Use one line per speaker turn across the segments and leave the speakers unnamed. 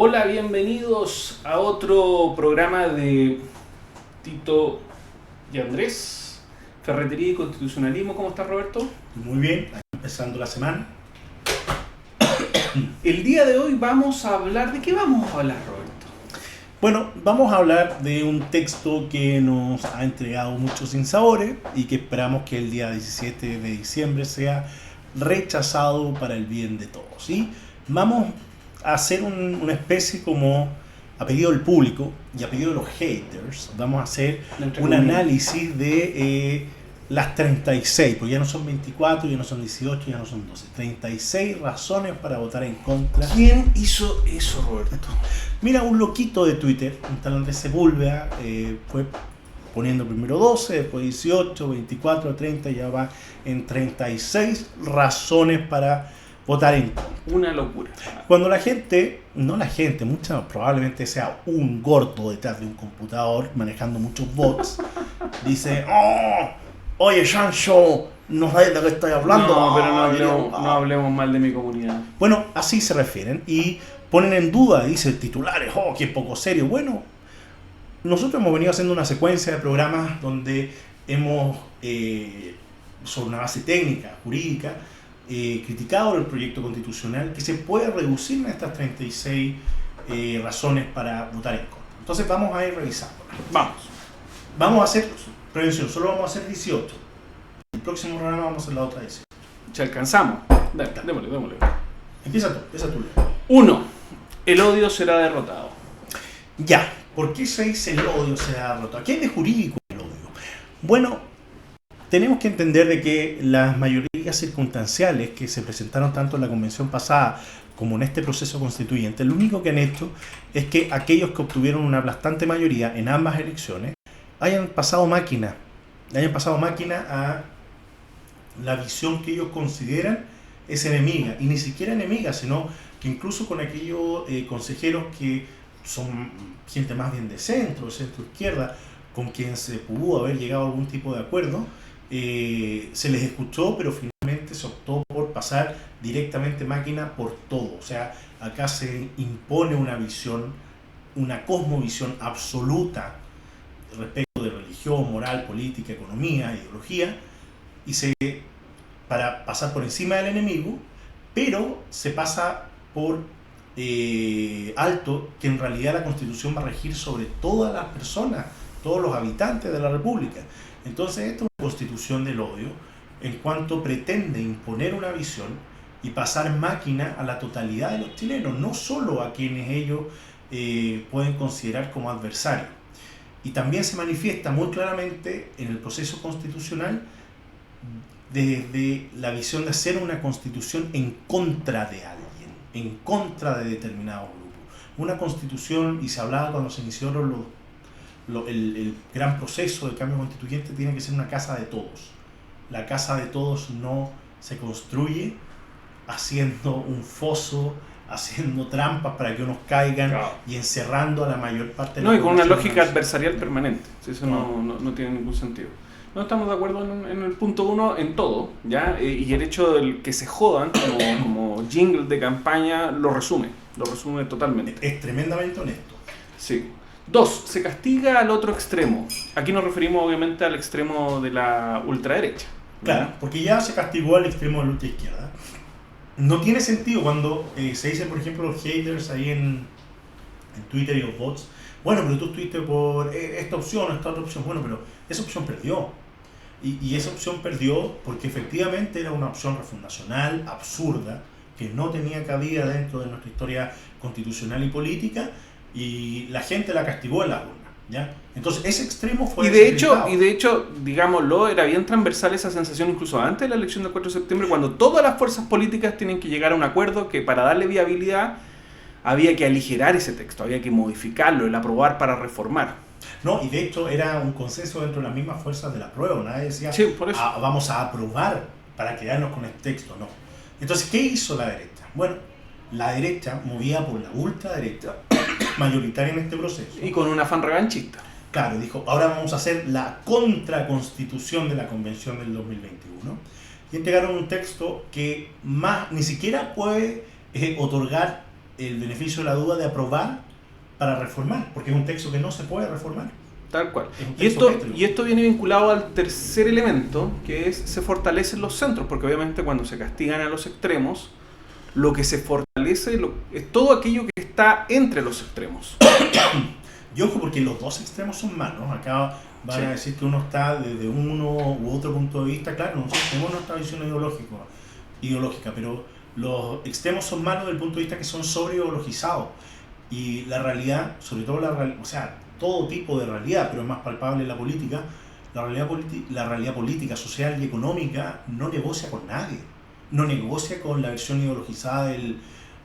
Hola, bienvenidos a otro programa de Tito y Andrés, Ferretería y Constitucionalismo. ¿Cómo estás, Roberto?
Muy bien, empezando la semana.
El día de hoy vamos a hablar... ¿De qué vamos a hablar, Roberto?
Bueno, vamos a hablar de un texto que nos ha entregado muchos sinsabores y que esperamos que el día 17 de diciembre sea rechazado para el bien de todos, ¿sí? Vamos a hacer una especie como a pedido del público y a pedido de los haters. Vamos a hacer un análisis de las 36, porque ya no son 24, ya no son 18, ya no son 12. 36 razones para votar en contra.
¿Quién hizo eso, Roberto?
Mira, un loquito de Twitter, un tal Andrés Sepúlveda, fue poniendo primero 12, después 18, 24, 30, ya va en 36 razones para votar en contra.
Una locura.
Cuando la gente, mucha probablemente sea un gordo detrás de un computador manejando muchos bots, dice, oye Sancho, no sabes de qué estoy hablando.
No, pero no hablemos mal de mi comunidad.
Bueno, así se refieren y ponen en duda, dicen titulares, qué poco serio. Bueno, nosotros hemos venido haciendo una secuencia de programas donde hemos, sobre una base técnica, jurídica, criticado el proyecto constitucional que se puede reducir en estas 36 razones para votar en contra. Entonces vamos a ir revisando. Vamos a hacer prevención, solo vamos a hacer 18. El próximo programa vamos a hacer la otra 18.
Si alcanzamos. Démosle.
Empieza tú.
1. El odio será derrotado.
Ya, ¿por qué se dice el odio será derrotado? ¿Qué es de jurídico el odio? Bueno, tenemos que entender de que las mayorías circunstanciales que se presentaron tanto en la convención pasada como en este proceso constituyente, lo único que han hecho es que aquellos que obtuvieron una aplastante mayoría en ambas elecciones hayan pasado máquina a la visión que ellos consideran es enemiga, y ni siquiera enemiga, sino que incluso con aquellos consejeros que son gente más bien de centro izquierda, con quien se pudo haber llegado a algún tipo de acuerdo, se les escuchó, pero finalmente se optó por pasar directamente máquina por todo. O sea, acá se impone una visión, una cosmovisión absoluta respecto de religión, moral, política, economía, ideología, y para pasar por encima del enemigo, pero se pasa por alto que en realidad la Constitución va a regir sobre todas las personas, todos los habitantes de la República. Entonces esta es una constitución del odio en cuanto pretende imponer una visión y pasar máquina a la totalidad de los chilenos, no solo a quienes ellos pueden considerar como adversarios. Y también se manifiesta muy claramente en el proceso constitucional desde la visión de hacer una constitución en contra de alguien, en contra de determinados grupos. Una constitución, y se hablaba cuando se iniciaron el gran proceso de cambio constituyente, tiene que ser una casa de todos. La casa de todos no se construye haciendo un foso, haciendo trampas para que unos caigan, claro, y encerrando a la mayor parte de la población.
No, y con una lógica adversarial permanente. Eso no tiene ningún sentido. No estamos de acuerdo en el punto 1 en todo, ¿ya? Y el hecho de que se jodan como jingle de campaña lo resume totalmente.
Es tremendamente honesto.
Sí. 2. Se castiga al otro extremo. Aquí nos referimos obviamente al extremo de la ultraderecha.
Claro, porque ya se castigó al extremo de la ultraizquierda. No tiene sentido cuando se dicen, por ejemplo, los haters ahí en Twitter y los bots, bueno, pero tú estuviste por esta opción, esta otra opción. Bueno, pero esa opción perdió. Y esa opción perdió porque efectivamente era una opción refundacional, absurda, que no tenía cabida dentro de nuestra historia constitucional y política, y la gente la castigó en la urna, ¿ya? Entonces ese extremo fue...
Y de hecho, digámoslo, era bien transversal esa sensación incluso antes de la elección del 4 de septiembre, cuando todas las fuerzas políticas tienen que llegar a un acuerdo que para darle viabilidad había que aligerar ese texto, había que modificarlo, el aprobar para reformar.
No, y de hecho era un consenso dentro de las mismas fuerzas del apruebo. Nadie decía,
sí, por eso.
Vamos a aprobar para quedarnos con el texto, no. Entonces, ¿qué hizo la derecha? Bueno, la derecha, movida por la ultraderecha, mayoritaria en este proceso.
Y con un afán revanchista.
Claro, dijo, ahora vamos a hacer la contraconstitución de la Convención del 2021. Y entregaron un texto que ni siquiera puede otorgar el beneficio de la duda de aprobar para reformar, porque es un texto que no se puede reformar.
Tal cual.
Es un
Y
texto
esto,
pétreo.
y esto viene vinculado al tercer elemento, que es se fortalecen los centros, porque obviamente cuando se castigan a los extremos, lo que se fortalece es todo aquello que está entre los extremos.
Y ojo, porque los dos extremos son malos. Acá van
Sí.
a decir que uno está desde uno u otro punto de vista. Claro, nosotros tenemos nuestra visión ideológica, pero los extremos son malos desde el punto de vista que son sobreideologizados. Y la realidad, sobre todo o sea, todo tipo de realidad, pero es más palpable en la política, la realidad política, social y económica no negocia con nadie. No negocia con la versión ideologizada del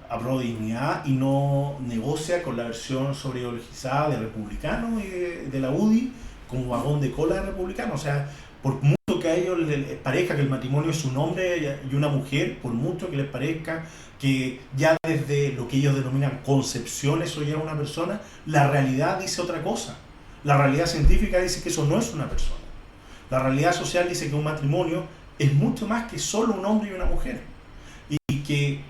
apruebo dignidad y no negocia con la versión sobreideologizada de republicano y de la UDI como vagón de cola de republicano. O sea, por mucho que a ellos les parezca que el matrimonio es un hombre y una mujer, por mucho que les parezca que ya desde lo que ellos denominan concepción eso ya es una persona, la realidad dice otra cosa. La realidad científica dice que eso no es una persona. La realidad social dice que un matrimonio es mucho más que solo un hombre y una mujer. Y que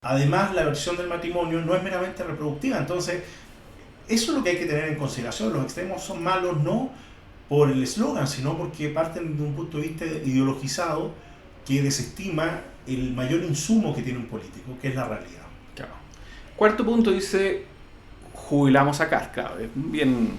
además la versión del matrimonio no es meramente reproductiva. Entonces, eso es lo que hay que tener en consideración. Los extremos son malos no por el eslogan, sino porque parten de un punto de vista ideologizado que desestima el mayor insumo que tiene un político, que es la realidad.
Claro. Cuarto punto dice, jubilamos a Kast. Claro, es bien...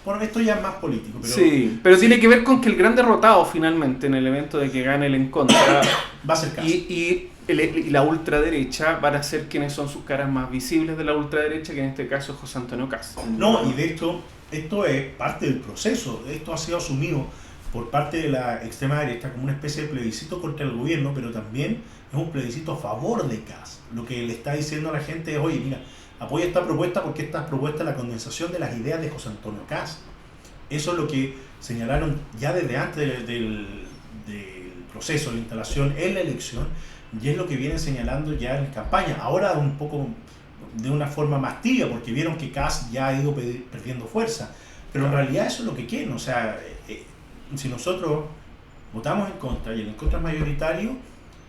Bueno, esto ya es más político, pero
Sí, pero tiene que ver con que el gran derrotado finalmente en el evento de que gane el en contra
va a ser caso.
y la ultraderecha van a ser quienes son sus caras más visibles de la ultraderecha, que en este caso es José Antonio Kast.
No, y de hecho, esto es parte del proceso. Esto ha sido asumido por parte de la extrema derecha como una especie de plebiscito contra el gobierno, pero también es un plebiscito a favor de Kast. Lo que le está diciendo a la gente es, oye, mira, apoya esta propuesta porque esta propuesta es la condensación de las ideas de José Antonio Kast. Eso es lo que señalaron ya desde antes del proceso de instalación en la elección, y es lo que vienen señalando ya en campaña. Ahora un poco de una forma más tibia, porque vieron que Kast ya ha ido perdiendo fuerza. Pero en realidad eso es lo que quieren. O sea, si nosotros votamos en contra y el en contra es mayoritario,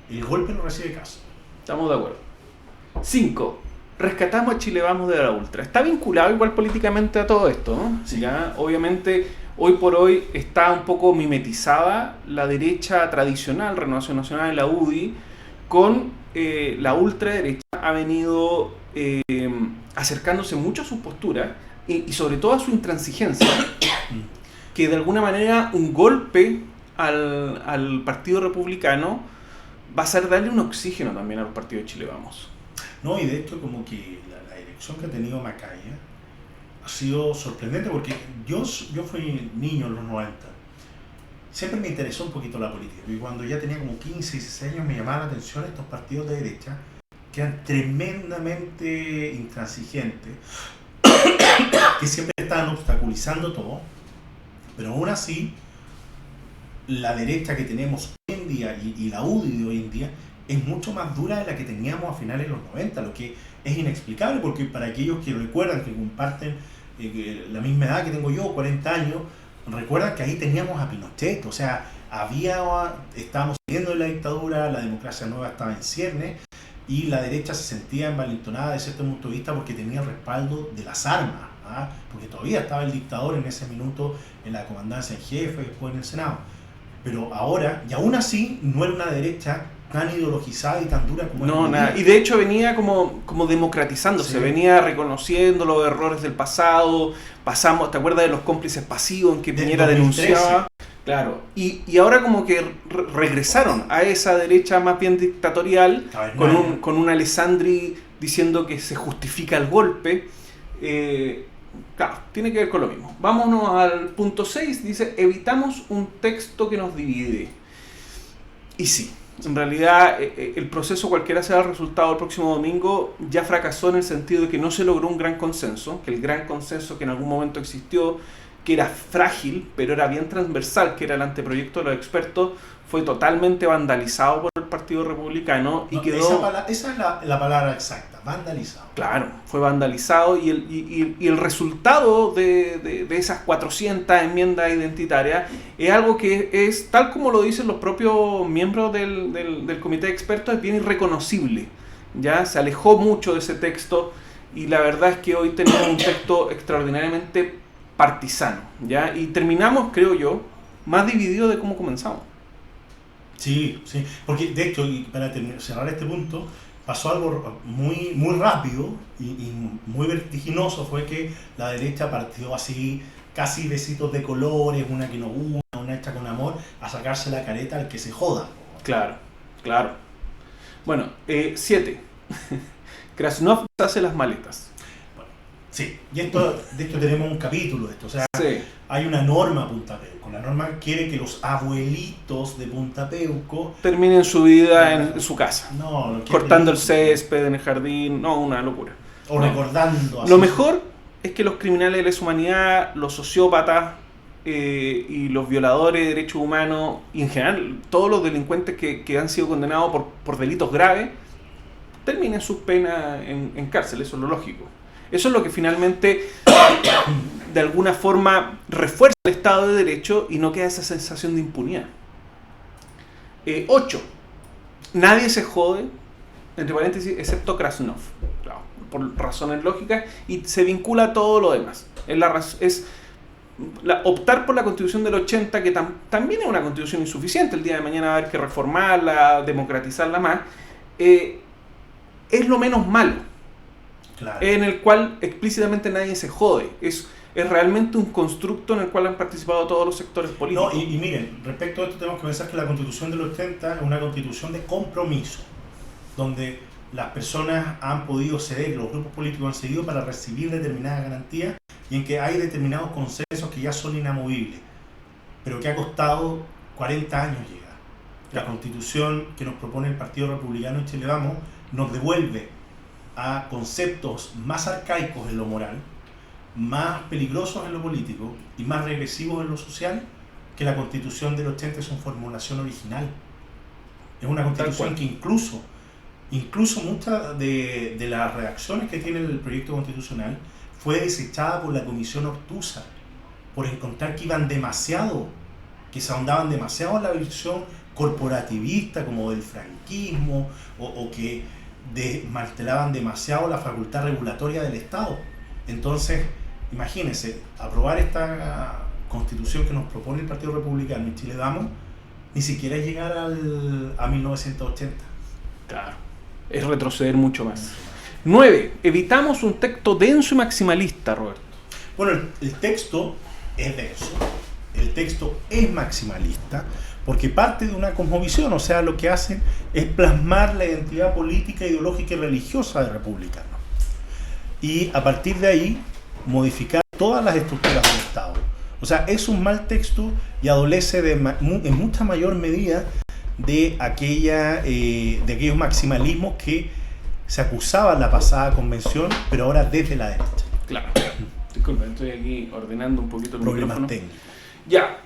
el golpe lo recibe Kast.
Estamos de acuerdo. 5. Rescatamos a Chile Vamos de la Ultra. Está vinculado igual políticamente a todo esto, ¿no?
Sí.
¿Ya? Obviamente, hoy por hoy está un poco mimetizada la derecha tradicional, Renovación Nacional, la UDI, con la ultraderecha. Ha venido acercándose mucho a sus posturas y sobre todo a su intransigencia, que de alguna manera un golpe al Partido Republicano va a ser darle un oxígeno también al partido de Chile Vamos.
No, y de hecho como que la dirección que ha tenido Macaya ha sido sorprendente porque yo fui niño en los 90. Siempre me interesó un poquito la política y cuando ya tenía como 15, 16 años me llamaban la atención estos partidos de derecha que eran tremendamente intransigentes, que siempre estaban obstaculizando todo, pero aún así la derecha que tenemos hoy en día y la UDI de hoy en día es mucho más dura de la que teníamos a finales de los 90, lo que es inexplicable porque para aquellos que recuerdan, que comparten la misma edad que tengo yo, 40 años, recuerdan que ahí teníamos a Pinochet, o sea, estábamos saliendo de la dictadura, la democracia nueva estaba en ciernes y la derecha se sentía envalentonada de cierto punto de vista porque tenía el respaldo de las armas, ¿ah? Porque todavía estaba el dictador en ese minuto en la comandancia en jefe y después en el Senado. Pero ahora, y aún así, no era una derecha tan ideologizada y tan dura como
No,
es
nada. Y de hecho venía como democratizándose,
Sí.
venía reconociendo los errores del pasado, ¿te acuerdas de los cómplices pasivos en que
Del
Piñera
2013.
denunciaba? Claro. Y ahora como que regresaron a esa derecha más bien dictatorial,
Cavernaria.
con un Alessandri diciendo que se justifica el golpe. Claro, tiene que ver con lo mismo. Vámonos al punto 6, dice, evitamos un texto que nos divide. Y sí, en realidad el proceso, cualquiera sea el resultado el próximo domingo, ya fracasó en el sentido de que no se logró un gran consenso, que el gran consenso que en algún momento existió, que era frágil, pero era bien transversal, que era el anteproyecto de los expertos, fue totalmente vandalizado por el Partido Republicano y
No,
quedó...
esa es la palabra exacta, vandalizado.
Claro, fue vandalizado y el resultado de esas 400 enmiendas identitarias es algo que es, tal como lo dicen los propios miembros del comité de expertos, es bien irreconocible. Ya se alejó mucho de ese texto y la verdad es que hoy tenemos un texto extraordinariamente partisano, ¿ya? Y terminamos, creo yo, más dividido de cómo comenzamos.
Sí, sí, porque de hecho, y para cerrar este punto, pasó algo muy, muy rápido y muy vertiginoso, fue que la derecha partió así, casi besitos de colores, una que no una hecha con amor, a sacarse la careta al que se joda.
Claro, claro. Bueno, 7. Krasnov hace las maletas.
Bueno, sí, y esto, de esto tenemos un capítulo de esto, o sea,
Sí.
hay una norma Punta Peuco. La norma quiere que los abuelitos de Punta Peuco
Terminen su vida en su casa,
no
cortando el césped en el jardín, no, una locura.
o recordando así.
Lo mejor es que los criminales de lesa humanidad, los sociópatas y los violadores de derechos humanos, y en general todos los delincuentes que han sido condenados por delitos graves, terminen sus penas en cárcel, eso es lo lógico. Eso es lo que finalmente, de alguna forma, refuerza el Estado de Derecho y no queda esa sensación de impunidad. 8. Nadie se jode, entre paréntesis, excepto Krasnov, claro, por razones lógicas, y se vincula a todo lo demás. Optar por la Constitución del 80, que también es una Constitución insuficiente, el día de mañana va a haber que reformarla, democratizarla más, es lo menos malo.
Claro.
En el cual explícitamente nadie se jode. Es realmente un constructo en el cual han participado todos los sectores políticos.
No, y miren, respecto a esto tenemos que pensar que la Constitución del 80 es una constitución de compromiso, donde las personas han podido ceder, los grupos políticos han cedido para recibir determinadas garantías y en que hay determinados consensos que ya son inamovibles, pero que ha costado 40 años llegar. La Constitución que nos propone el Partido Republicano en Chile Vamos nos devuelve a conceptos más arcaicos en lo moral, más peligrosos en lo político y más regresivos en lo social que la Constitución del 80 es una formulación original. Es una Constitución que incluso muchas de las redacciones que tiene el proyecto constitucional fue desechada por la Comisión Ortúzar por encontrar que iban demasiado, que se ahondaban demasiado en la visión corporativista como del franquismo o que desmantelaban demasiado la facultad regulatoria del Estado. Entonces, imagínense, aprobar esta constitución que nos propone el Partido Republicano en Chile Vamos, ni siquiera es llegar a 1980.
Claro, es retroceder mucho más. 9. Evitamos un texto denso y maximalista, Roberto.
Bueno, el texto es denso, el texto es maximalista, porque parte de una cosmovisión, o sea, lo que hacen es plasmar la identidad política, ideológica y religiosa de republicano. Y a partir de ahí, modificar todas las estructuras del Estado. O sea, es un mal texto y adolece en mucha mayor medida de aquellos maximalismos que se acusaban en la pasada convención, pero ahora desde la derecha.
Claro. Disculpa, estoy aquí ordenando un poquito el
Problemas
micrófono.
técnicos.
Ya,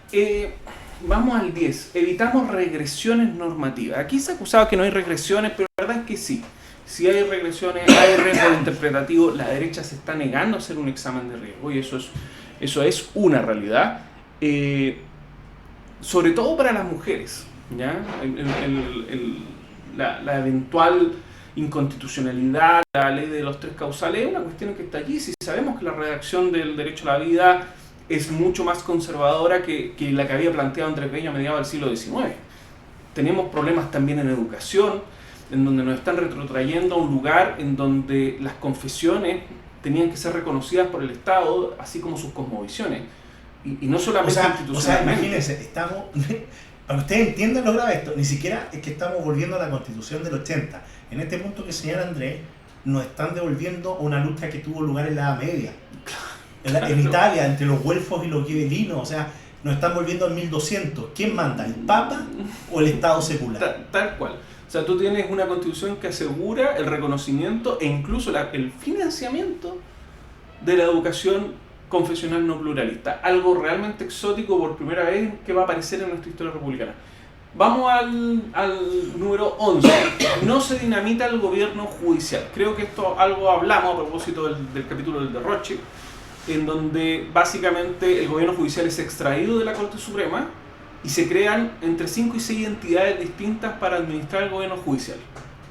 vamos al 10. Evitamos regresiones normativas. Aquí se ha acusado que no hay regresiones, pero la verdad es que sí. Si hay regresiones, hay riesgo interpretativo. La derecha se está negando a hacer un examen de riesgo y eso es una realidad. Sobre todo para las mujeres, ¿ya? La eventual inconstitucionalidad, la ley de los 3 causales, es una cuestión que está allí. Si sabemos que la redacción del derecho a la vida es mucho más conservadora que la que había planteado Andrés Bello a mediados del siglo XIX. Tenemos problemas también en educación, en donde nos están retrotrayendo a un lugar en donde las confesiones tenían que ser reconocidas por el Estado, así como sus cosmovisiones. Y no solamente
o sea, imagínense, estamos, para que ustedes entiendan lo grave de esto, ni siquiera es que estamos volviendo a la Constitución del 80. En este punto que señala Andrés, nos están devolviendo una lucha que tuvo lugar en la Edad Media. En Italia, entre los güelfos y los ghibelinos, o sea, nos están volviendo al 1200. ¿Quién manda, el Papa o el Estado secular?
Tal cual. O sea, tú tienes una constitución que asegura el reconocimiento e incluso el financiamiento de la educación confesional no pluralista. Algo realmente exótico por primera vez que va a aparecer en nuestra historia republicana. Vamos al número 11. No se dinamita el gobierno judicial. Creo que esto algo hablamos a propósito del capítulo del derroche, en donde básicamente el gobierno judicial es extraído de la Corte Suprema y se crean entre 5 y 6 entidades distintas para administrar el gobierno judicial,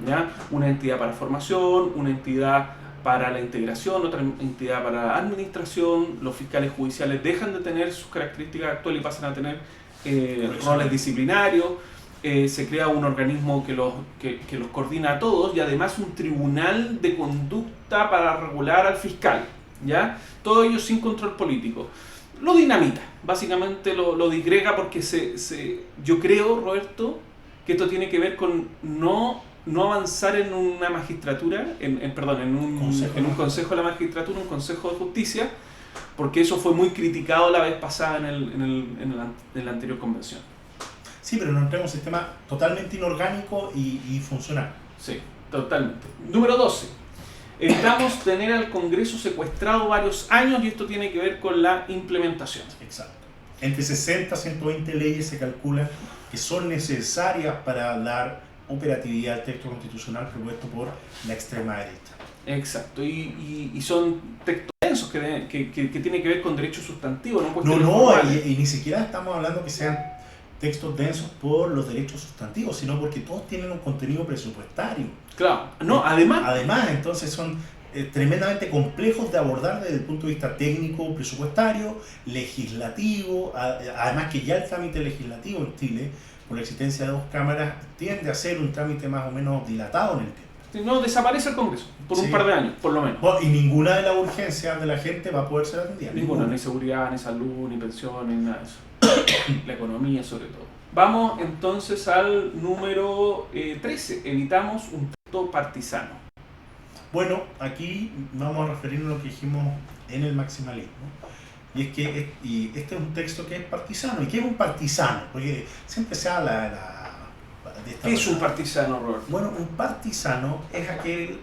¿ya? Una entidad para formación, una entidad para la integración, otra entidad para la administración. Los fiscales judiciales dejan de tener sus características actuales y pasan a tener roles disciplinarios. Se crea un organismo que los coordina a todos, y además un tribunal de conducta para regular al fiscal, ¿ya? Todo ello sin control político. Lo dinamita, básicamente lo disgrega, porque yo creo, Roberto, que esto tiene que ver con no avanzar en una magistratura, en un consejo de la magistratura, un consejo de justicia, porque eso fue muy criticado la vez pasada en la anterior convención.
Sí, pero nos trae un sistema totalmente inorgánico y funcional.
Sí, totalmente. Número 12. Evitamos tener al Congreso secuestrado varios años, y esto tiene que ver con la implementación.
Exacto. Entre 60 y 120 leyes se calcula que son necesarias para dar operatividad al texto constitucional propuesto por la extrema derecha.
Exacto. Y son textos densos que tienen que ver con derechos sustantivos.
Y ni siquiera estamos hablando que sean textos densos por los derechos sustantivos, sino porque todos tienen un contenido presupuestario.
Claro, además
entonces son tremendamente complejos de abordar desde el punto de vista técnico, presupuestario, legislativo, además que ya el trámite legislativo en Chile, por la existencia de 2 cámaras, tiende a ser un trámite más o menos dilatado en el tiempo.
No, desaparece el Congreso por un par de años, por lo menos.
Y ninguna de las urgencias de la gente va a poder ser atendida.
Ninguna, ni seguridad, ni salud, ni pensiones, nada de eso. La economía sobre todo. Vamos entonces al número 13. Evitamos un texto partisano.
Bueno, aquí vamos a referirnos a lo que dijimos en el maximalismo. Y es que este es un texto que es partisano. ¿Y qué es un partisano? Porque siempre se habla de esta
¿Qué es un partisano, Robert?
Bueno, un partisano es aquel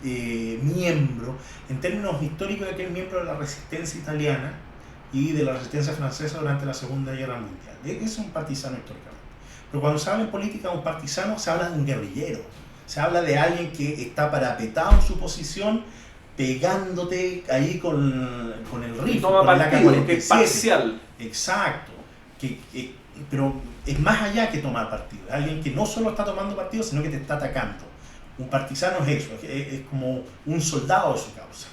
miembro, en términos históricos, aquel miembro de la resistencia italiana y de la resistencia francesa durante la Segunda Guerra Mundial. Es un partisano históricamente. Pero cuando se habla en política de un partisano, se habla de un guerrillero. Se habla de alguien que está parapetado en su posición, pegándote ahí con el rifle.
Toma partido, que es parcial.
Exacto. Pero es más allá que tomar partido. Es alguien que no solo está tomando partido, sino que te está atacando. Un partisano es eso, es como un soldado de su causa.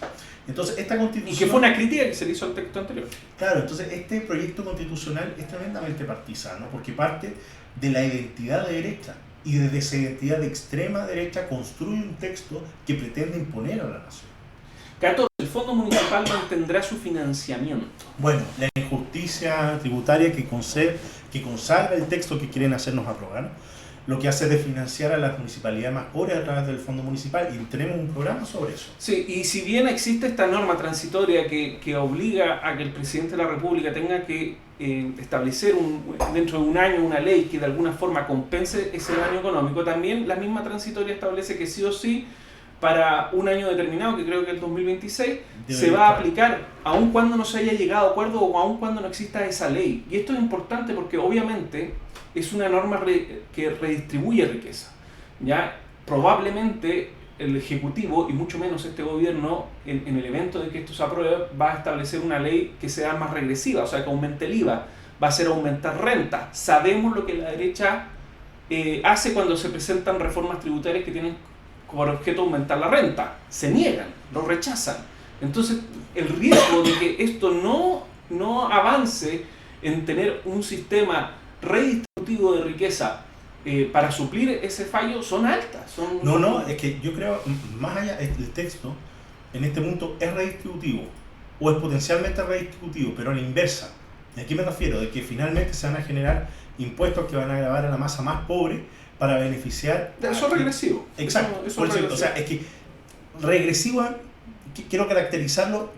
Entonces, esta constitución...
Y que fue una crítica que se le hizo al texto anterior.
Claro, entonces este proyecto constitucional es tremendamente partisano, porque parte de la identidad de derecha, y desde esa identidad de extrema derecha construye un texto que pretende imponer a la nación.
14. El Fondo Municipal mantendrá su financiamiento.
Bueno, la injusticia tributaria que consagra el texto que quieren hacernos aprobar, lo que hace es de financiar a las municipalidades más pobres a través del Fondo Municipal, y tenemos un programa sobre eso.
Sí, y si bien existe esta norma transitoria que obliga a que el presidente de la República tenga que establecer dentro de un año una ley que de alguna forma compense ese daño económico, también la misma transitoria establece que sí o sí, para un año determinado, que creo que es el 2026, se va a aplicar aun cuando no se haya llegado a acuerdo o aun cuando no exista esa ley. Y esto es importante porque obviamente es una norma que redistribuye riqueza. ¿Ya? Probablemente el Ejecutivo, y mucho menos este gobierno, en el evento de que esto se apruebe, va a establecer una ley que sea más regresiva, o sea, que aumente el IVA, va a hacer aumentar renta. Sabemos lo que la derecha hace cuando se presentan reformas tributarias que tienen por objeto aumentar la renta. Se niegan, lo rechazan. Entonces, el riesgo de que esto no avance en tener un sistema redistributivo de riqueza para suplir ese fallo son altas.
Es que yo creo, más allá, el texto en este punto es redistributivo, o es potencialmente redistributivo, pero a la inversa. ¿A qué me refiero? De que finalmente se van a generar impuestos que van a gravar a la masa más pobre para beneficiar...
Eso es regresivo.
Exacto. O sea, es que regresivo, quiero caracterizarlo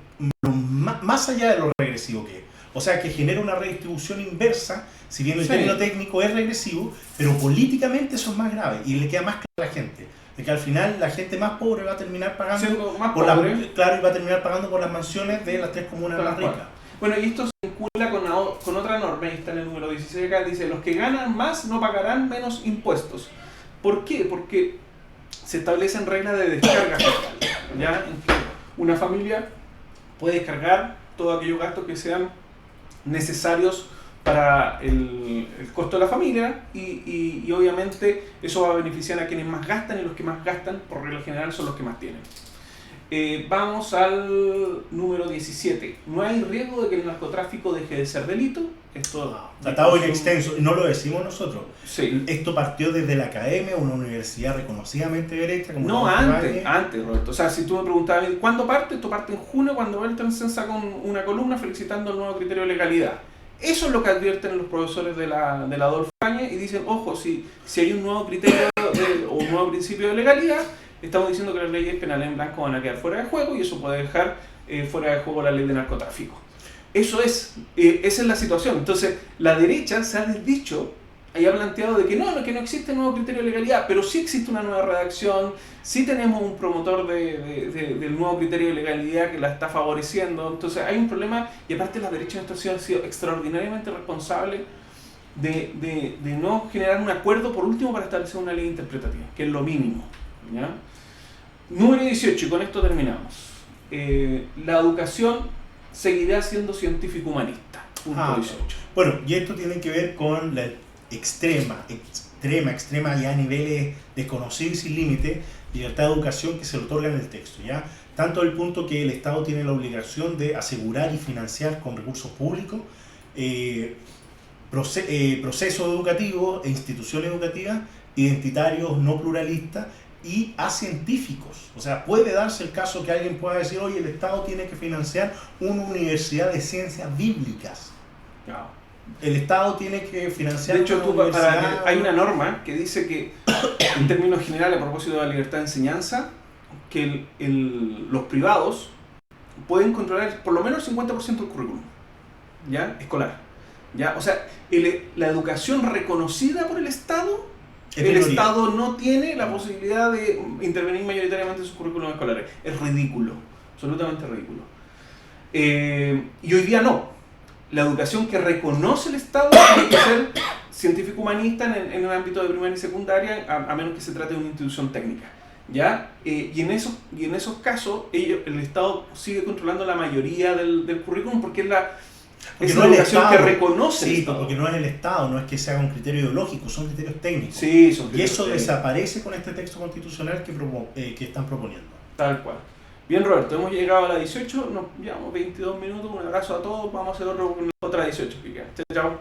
más allá de lo regresivo que es. O sea, que genera una redistribución inversa, si bien el término técnico es regresivo, pero políticamente eso es más grave y le queda más claro a la gente. De que al final la gente más pobre va a terminar pagando y va a terminar pagando por las mansiones de las 3 comunas más ricas.
Bueno, y esto se vincula con otra norma, ahí está en el número 16 acá, dice: los que ganan más no pagarán menos impuestos. ¿Por qué? Porque se establecen reglas de descarga fiscal, ¿ya? En que una familia puede descargar todos aquellos gastos que sean necesarios para el costo de la familia, y obviamente eso va a beneficiar a quienes más gastan, y los que más gastan por regla general son los que más tienen. Vamos al número 17. No hay riesgo de que el narcotráfico deje de ser delito. Esto
tratado en extenso, no lo decimos nosotros.
Sí.
Esto partió desde la academia, una universidad reconocidamente derecha. Como
No, antes, Roberto. O sea, si tú me preguntabas, ¿cuándo parte? Esto parte en junio, cuando Beltensen saca una columna felicitando el nuevo criterio de legalidad. Eso es lo que advierten los profesores de la Adolfo Ibáñez y dicen, ojo, si hay un nuevo criterio o un nuevo principio de legalidad, estamos diciendo que las leyes penales en blanco van a quedar fuera de juego y eso puede dejar fuera de juego la ley de narcotráfico. Eso es, esa es la situación. Entonces, la derecha se ha desdicho y ha planteado de que no existe un nuevo criterio de legalidad, pero sí existe una nueva redacción, sí tenemos un promotor del nuevo criterio de legalidad que la está favoreciendo. Entonces, hay un problema y aparte la derecha en esto ha sido extraordinariamente responsable de no generar un acuerdo por último para establecer una ley interpretativa, que es lo mínimo, ¿ya? Número 18, y con esto terminamos. La educación seguirá siendo científico-humanista. Punto 18.
Bueno, y esto tiene que ver con la extrema ya a niveles desconocidos y sin límite, libertad de educación que se le otorga en el texto, ¿ya? Tanto el punto que el Estado tiene la obligación de asegurar y financiar con recursos públicos procesos educativos e instituciones educativas identitarios, no pluralistas y acientíficos. O sea, puede darse el caso que alguien pueda decir, oye, el Estado tiene que financiar una universidad de ciencias bíblicas.
Claro.
El Estado tiene que financiar
de hecho,
una universidad...
hay una norma que dice que, en términos generales, a propósito de la libertad de enseñanza, que los privados pueden controlar por lo menos el 50% del currículum, ¿ya? Escolar, ¿ya? O sea, la educación reconocida por el Estado, el Estado no tiene la posibilidad de intervenir mayoritariamente en sus currículos escolares. Es ridículo, absolutamente ridículo. Y hoy día no. La educación que reconoce el Estado tiene que ser científico-humanista en el ámbito de primaria y secundaria, a menos que se trate de una institución técnica, ¿ya? Y en esos casos, el Estado sigue controlando la mayoría del currículum porque es la educación que reconoce el Estado.
Porque no es el Estado, no es que se haga un criterio ideológico, son criterios técnicos.
Sí, son criterios
y eso
técnicos.
Desaparece con este texto constitucional que están proponiendo.
Tal cual. Bien, Roberto, hemos llegado a la 18, nos llevamos 22 minutos, un abrazo a todos, vamos a hacer otra 18 que queda. Chao, chao.